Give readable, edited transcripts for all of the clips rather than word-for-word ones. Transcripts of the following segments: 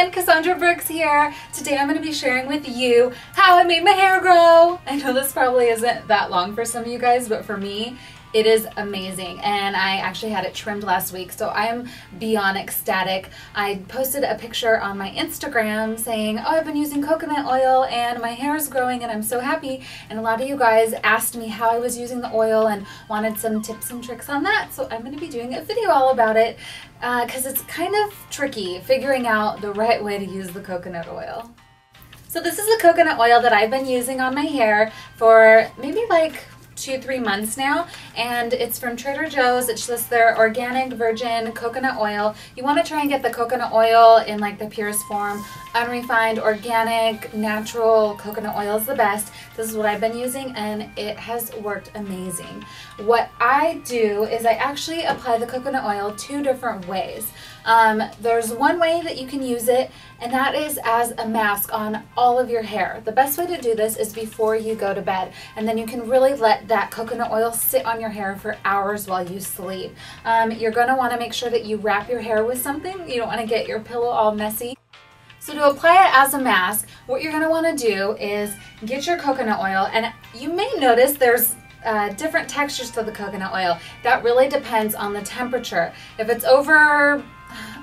everyone, Cassandra Brooks here. Today I'm going to be sharing with you how I made my hair grow. I know this probably isn't that long for some of you guys, but for me, it is amazing, and I actually had it trimmed last week, so I am beyond ecstatic. I posted a picture on my Instagram saying, oh, I've been using coconut oil and my hair is growing and I'm so happy, and a lot of you guys asked me how I was using the oil and wanted some tips and tricks on that, so I'm going to be doing a video all about it because it's kind of tricky figuring out the right way to use the coconut oil. So this is the coconut oil that I've been using on my hair for maybe like 2-3 months now, and it's from Trader Joe's. It's just their organic virgin coconut oil. You want to try and get the coconut oil in like the purest form. Unrefined, organic, natural coconut oil is the best. This is what I've been using and it has worked amazing. What I do is I actually apply the coconut oil 2 different ways. There's one way that you can use it, and that is as a mask on all of your hair. The best way to do this is before you go to bed, and then you can really let that coconut oil sit on your hair for hours while you sleep. You're going to want to make sure that you wrap your hair with something. You don't want to get your pillow all messy. So to apply it as a mask, what you're going to want to do is get your coconut oil, and you may notice there's different textures to the coconut oil. That really depends on the temperature. If it's over,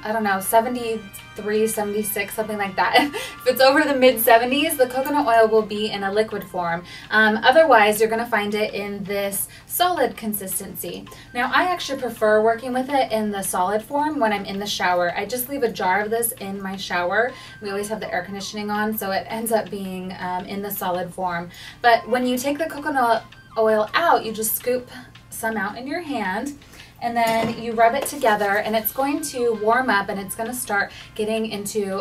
I don't know, 73, 76, something like that. If it's over the mid-70s, the coconut oil will be in a liquid form. Otherwise, you're going to find it in this solid consistency. Now, I actually prefer working with it in the solid form when I'm in the shower. I just leave a jar of this in my shower. We always have the air conditioning on, so it ends up being in the solid form. But when you take the coconut oil out, you just scoop some out in your hand, and then you rub it together, and it's going to warm up and it's going to start getting into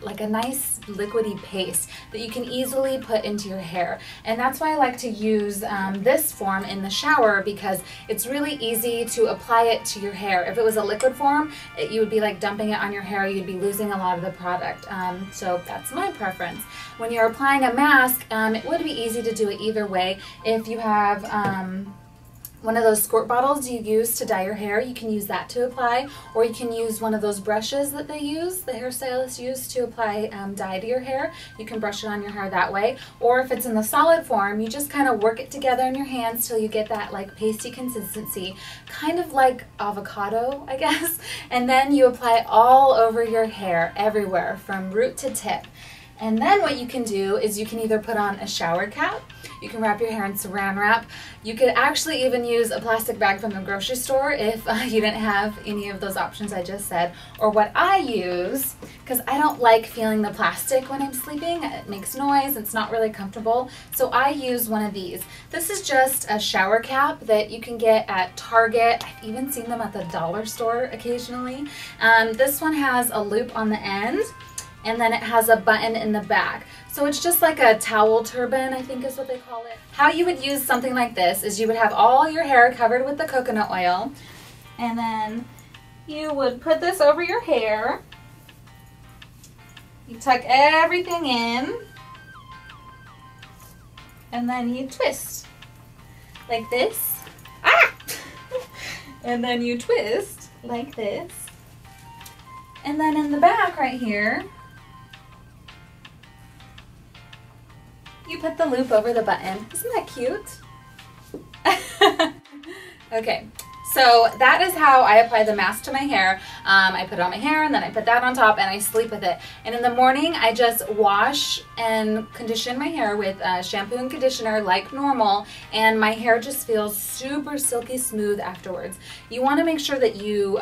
like a nice liquidy paste that you can easily put into your hair. And that's why I like to use this form in the shower, because it's really easy to apply it to your hair. If it was a liquid form, you would be like dumping it on your hair, you'd be losing a lot of the product. So that's my preference. When you're applying a mask, it would be easy to do it either way. If you have one of those squirt bottles you use to dye your hair, you can use that to apply, or you can use one of those brushes that they use, the hairstylists use to apply dye to your hair. You can brush it on your hair that way, or if it's in the solid form, you just kind of work it together in your hands till you get that like pasty consistency, kind of like avocado, I guess, and then you apply it all over your hair, everywhere, from root to tip. And then what you can do is you can either put on a shower cap, you can wrap your hair in saran wrap, you could actually even use a plastic bag from the grocery store if you didn't have any of those options I just said. Or what I use, because I don't like feeling the plastic when I'm sleeping, it makes noise, it's not really comfortable, so I use one of these. This is just a shower cap that you can get at Target. I've even seen them at the dollar store occasionally. This one has a loop on the end, and then it has a button in the back. So it's just like a towel turban, I think is what they call it. How you would use something like this is you would have all your hair covered with the coconut oil, and then you would put this over your hair. You tuck everything in, and then you twist like this. Ah! And then you twist like this. And then in the back right here, you put the loop over the button. Isn't that cute? Okay, so that is how I apply the mask to my hair. I put it on my hair, and then I put that on top, and I sleep with it. And in the morning, I just wash and condition my hair with shampoo and conditioner like normal, and my hair just feels super silky smooth afterwards. You want to make sure that you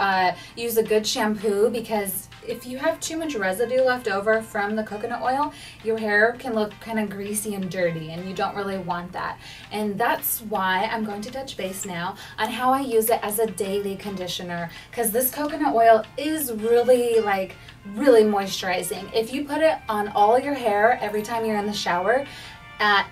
use a good shampoo, because if you have too much residue left over from the coconut oil, your hair can look kind of greasy and dirty, and you don't really want that. And that's why I'm going to touch base now on how I use it as a daily conditioner, because this coconut oil is really moisturizing. If you put it on all your hair every time you're in the shower,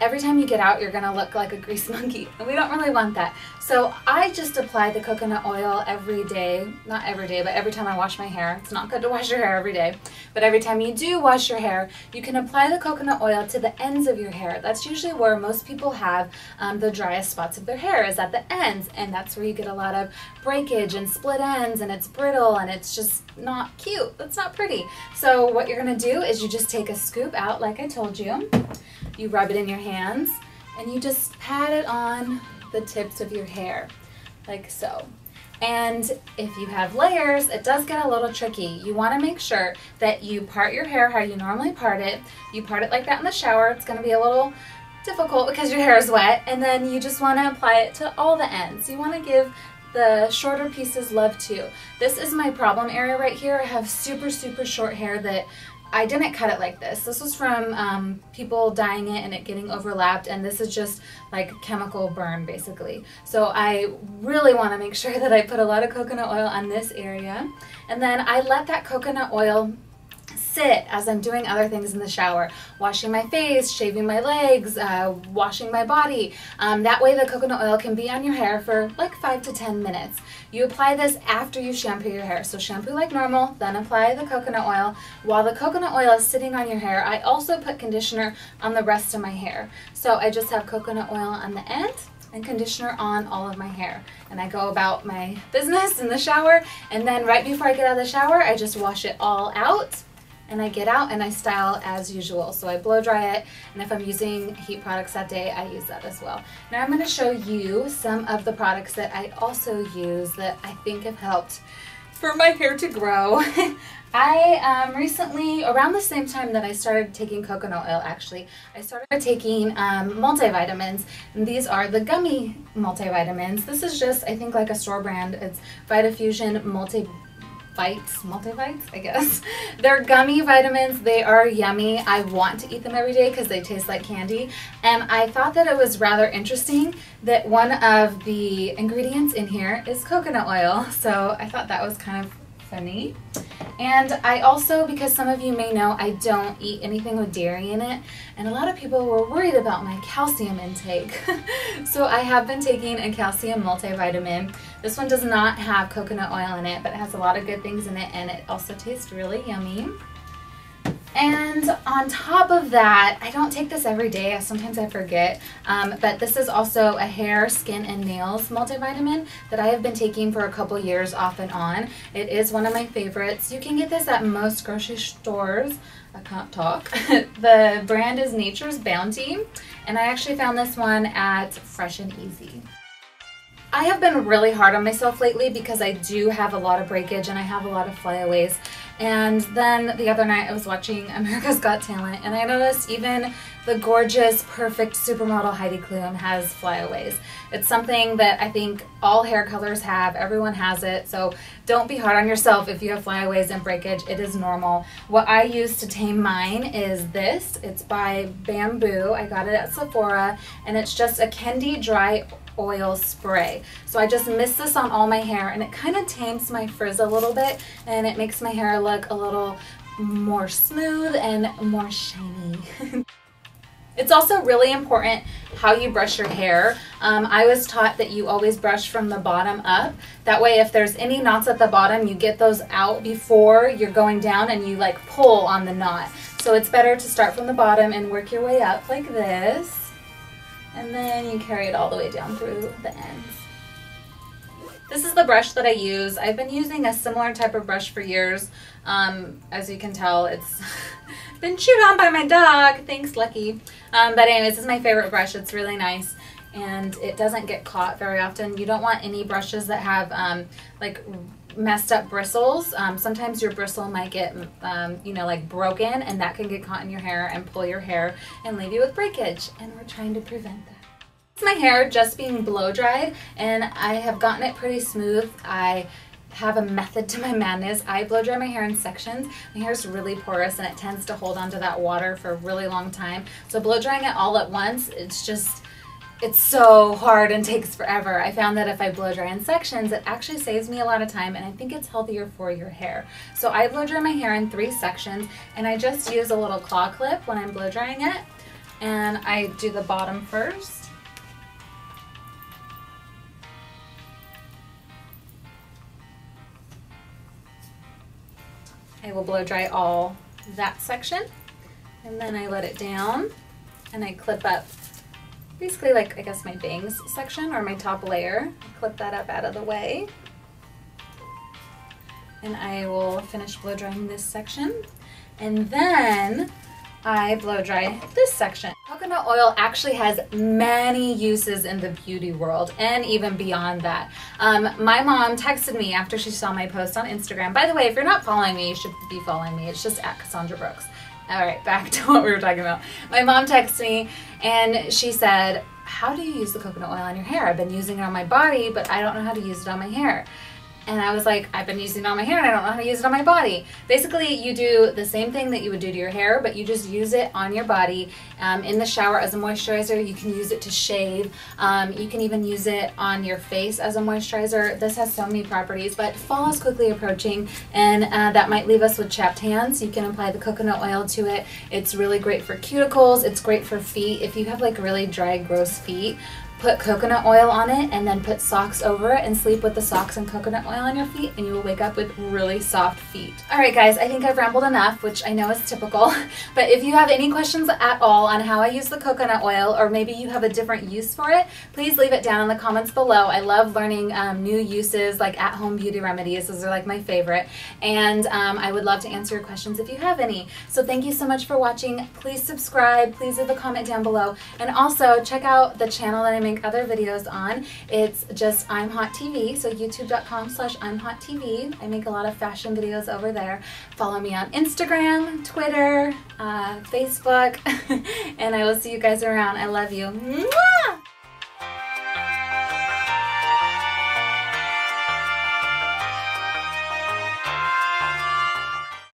every time you get out, you're gonna look like a grease monkey, and we don't really want that. So I just apply the coconut oil every day, not every day, but every time I wash my hair. It's not good to wash your hair every day, but every time you do wash your hair, you can apply the coconut oil to the ends of your hair. That's usually where most people have the driest spots of their hair, is at the ends, and that's where you get a lot of breakage and split ends, and it's brittle, and it's just not cute. That's not pretty. So what you're gonna do is you just take a scoop out like I told you. You rub it in your hands and you just pat it on the tips of your hair, like so. And if you have layers, it does get a little tricky. You wanna make sure that you part your hair how you normally part it. You part it like that in the shower. It's gonna be a little difficult because your hair is wet, and then you just wanna apply it to all the ends. You wanna give the shorter pieces love too. This is my problem area right here. I have super, super short hair that I didn't cut it like this. This was from people dyeing it and it getting overlapped, and this is just like chemical burn basically. So I really want to make sure that I put a lot of coconut oil on this area, and then I let that coconut oil sit as I'm doing other things in the shower, washing my face, shaving my legs, washing my body. That way the coconut oil can be on your hair for like 5 to 10 minutes. You apply this after you shampoo your hair. So shampoo like normal, then apply the coconut oil. While the coconut oil is sitting on your hair, I also put conditioner on the rest of my hair. So I just have coconut oil on the end and conditioner on all of my hair. And I go about my business in the shower, and then right before I get out of the shower, I just wash it all out. And I get out and I style as usual. So I blow dry it, and if I'm using heat products that day, I use that as well. Now I'm going to show you some of the products that I also use that I think have helped for my hair to grow. I recently, around the same time that I started taking coconut oil actually, I started taking multivitamins, and these are the gummy multivitamins. This is just, I think, like a store brand. It's Vitafusion Multivites, I guess. They're gummy vitamins. They are yummy. I want to eat them every day because they taste like candy. And I thought that it was rather interesting that one of the ingredients in here is coconut oil. So I thought that was kind of funny. And I also, because some of you may know, I don't eat anything with dairy in it, and a lot of people were worried about my calcium intake. So I have been taking a calcium multivitamin. This one does not have coconut oil in it, but it has a lot of good things in it, and it also tastes really yummy. And on top of that, I don't take this every day, sometimes I forget, but this is also a hair, skin, and nails multivitamin that I have been taking for a couple years off and on. It is one of my favorites. You can get this at most grocery stores. I can't talk. The brand is Nature's Bounty, and I actually found this one at Fresh and Easy. I have been really hard on myself lately because I do have a lot of breakage and I have a lot of flyaways. And then the other night I was watching America's Got Talent, and I noticed even the gorgeous, perfect supermodel Heidi Klum has flyaways. It's something that I think all hair colors have. Everyone has it, so don't be hard on yourself if you have flyaways and breakage. It is normal. What I use to tame mine is this. It's by Bamboo. I got it at Sephora, and it's just a Kendi dry oil spray. So I just mist this on all my hair, and it kind of tames my frizz a little bit, and it makes my hair look a little more smooth and more shiny. It's also really important how you brush your hair. I was taught that you always brush from the bottom up. That way if there's any knots at the bottom, you get those out before you're going down and you like pull on the knot. So it's better to start from the bottom and work your way up like this. And then you carry it all the way down through the ends. This is the brush that I use. I've been using a similar type of brush for years. As you can tell, it's been chewed on by my dog. Thanks, Lucky. But anyways, this is my favorite brush. It's really nice, and it doesn't get caught very often. You don't want any brushes that have like messed up bristles. Sometimes your bristle might get you know, like broken, and that can get caught in your hair and pull your hair and leave you with breakage, and we're trying to prevent that. My hair just being blow dried, and I have gotten it pretty smooth. I have a method to my madness. I blow dry my hair in sections. My hair is really porous and it tends to hold onto that water for a really long time. So blow drying it all at once, it's so hard and takes forever. I found that if I blow dry in sections, it actually saves me a lot of time, and I think it's healthier for your hair. So I blow dry my hair in 3 sections, and I just use a little claw clip when I'm blow drying it, and I do the bottom first. I will blow dry all that section, and then I let it down and I clip up basically like, I guess, my bangs section or my top layer. I clip that up out of the way. and I will finish blow drying this section, and then I blow dry this section. Coconut oil actually has many uses in the beauty world and even beyond that. My mom texted me after she saw my post on Instagram. By the way, if you're not following me, you should be following me. It's just at Cassandra Brooks. All right, back to what we were talking about. My mom texted me and she said, how do you use the coconut oil on your hair? I've been using it on my body, but I don't know how to use it on my hair. And I was like, I've been using it on my hair and I don't know how to use it on my body. Basically, you do the same thing that you would do to your hair, but you just use it on your body in the shower as a moisturizer. You can use it to shave. You can even use it on your face as a moisturizer. This has so many properties, but fall is quickly approaching, and that might leave us with chapped hands. You can apply the coconut oil to it. It's really great for cuticles. It's great for feet. If you have like really dry, gross feet, put coconut oil on it and then put socks over it and sleep with the socks and coconut oil on your feet, and you will wake up with really soft feet. All right, guys, I think I've rambled enough, which I know is typical, but if you have any questions at all on how I use the coconut oil, or maybe you have a different use for it, please leave it down in the comments below. I love learning new uses, like at-home beauty remedies. Those are like my favorite, and I would love to answer your questions if you have any. So thank you so much for watching. Please subscribe, please leave a comment down below, and also check out the channel that I make other videos on. It's just I'm Hot TV, so youtube.com/I'mHotTV. I make a lot of fashion videos over there. Follow me on Instagram, Twitter, Facebook, and I will see you guys around. I love you. Mwah!